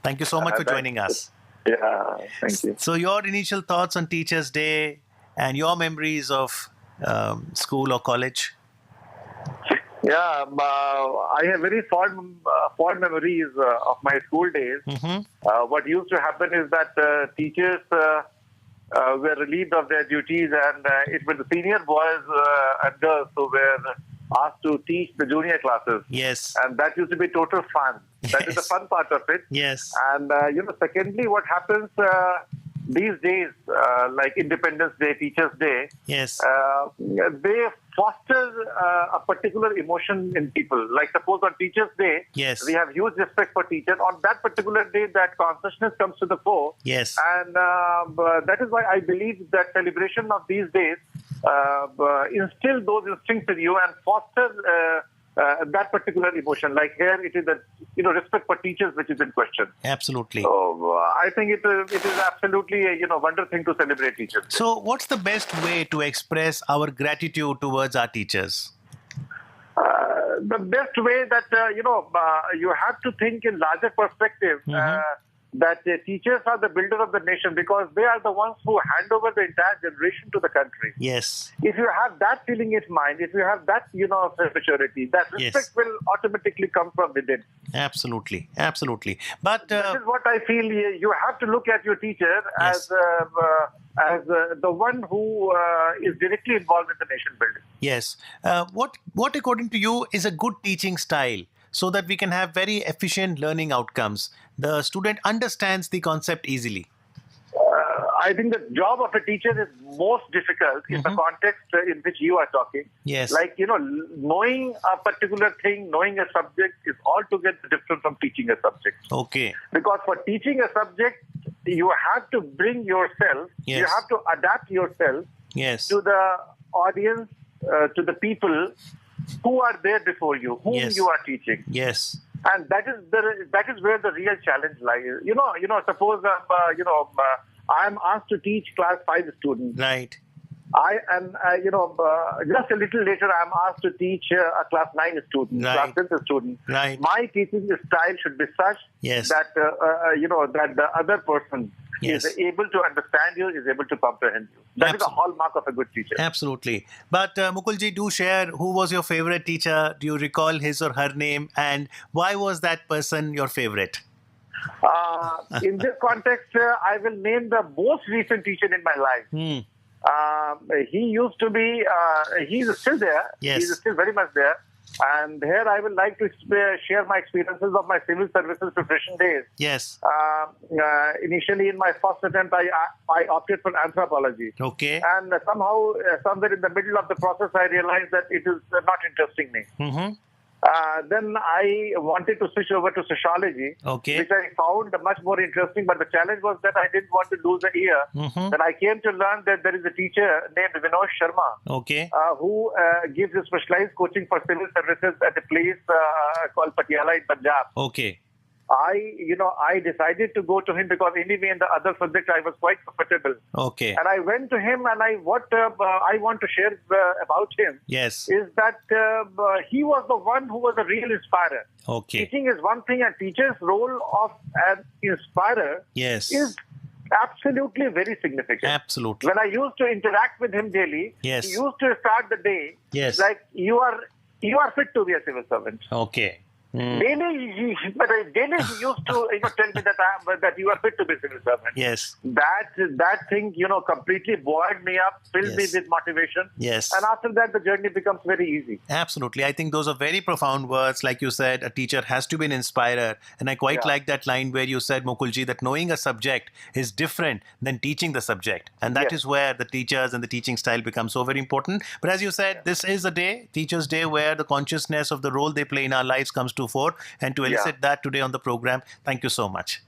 Thank you so much for Thank joining us. Yeah, thank you. So, your initial thoughts on Teachers' Day and your memories of school or college? Yeah, I have very fond memories of my school days. Mm-hmm. What used to happen is that teachers were relieved of their duties, and it was the senior boys and girls who were asked to teach the junior classes, Yes. and that used to be total fun. That is the Yes. fun part of it. Yes. And secondly, what happens these days, like Independence Day, Teachers' Day, Yes. they foster a particular emotion in people. Like suppose on Teachers' Day, Yes. we have huge respect for teachers. On that particular day, that consciousness comes to the fore. Yes. And that is why I believe that celebration of these days instill those instincts in you and foster that particular emotion. Like here, it is the respect for teachers which is in question. Absolutely. So I think it is absolutely a wonderful thing to celebrate teachers. So, what's the best way to express our gratitude towards our teachers? The best way that you have to think in larger perspective. That teachers are the builder of the nation because they are the ones who hand over the entire generation to the country. Yes. If you have that feeling in mind, if you have that maturity, that respect Yes. will automatically come from within. Absolutely. Absolutely. But That is what I feel. You have to look at your teacher Yes. as the one who is directly involved in the nation building. yes, what according to you is a good teaching style so that we can have very efficient learning outcomes? The student understands the concept easily. I think the job of a teacher is most difficult in the context in which you are talking. Yes. Like, knowing a particular thing, knowing a subject is altogether different from teaching a subject. Okay. Because for teaching a subject, you have to bring yourself, you Yes. have to adapt yourself Yes. to the audience, to the people who are there before you, whom Yes. you are teaching. Yes. And that is where the real challenge lies. Suppose I am asked to teach class 5 students. Right. I am, just a little later, I am asked to teach a class 9 student, Right. class 10 student. Right. My teaching style should be such Yes. that that the other person Yes. is able to understand you, is able to comprehend you. That is a Absolutely. hallmark of a good teacher. Absolutely. But Mukulji, do share who was your favorite teacher? Do you recall his or her name? And why was that person your favorite? In this context, I will name the most recent teacher in my life. He used to be, he's still there. Yes. He's still very much there. And here I would like to share my experiences of my civil services preparation days. Yes. Initially, in my first attempt, I opted for anthropology. Okay. And somehow, somewhere in the middle of the process, I realized that it is not interesting me. Mm-hmm. Then I wanted to switch over to sociology, Okay. which I found much more interesting. But the challenge was that I didn't want to lose a year. Mm-hmm. Then I came to learn that there is a teacher named Vinod Sharma Okay. who gives specialized coaching for civil services at a place called Patiala in Punjab. Okay. I decided to go to him because anyway in the other subject I was quite comfortable. Okay. And I went to him and what I want to share about him Yes. is that he was the one who was a real inspirer. Okay. Teaching is one thing, and teacher's role of an inspirer Yes. is absolutely very significant. Absolutely. When I used to interact with him daily, Yes. he used to start the day Yes. like you are fit to be a civil servant. Okay. Daily, he used to tell me that you are fit to be a civil servant. Yes. That thing completely buoyed me up, filled me Yes. with motivation. Yes. And after that, the journey becomes very easy. Absolutely. I think those are very profound words. Like you said, a teacher has to be an inspirer. And I quite Yeah. like that line where you said, Mukulji, that knowing a subject is different than teaching the subject. And that Yes. is where the teachers and the teaching style become so very important. But as you said, this is a day, Teachers' Day, where the consciousness of the role they play in our lives comes to fore. And to elicit that today on the program, thank you so much.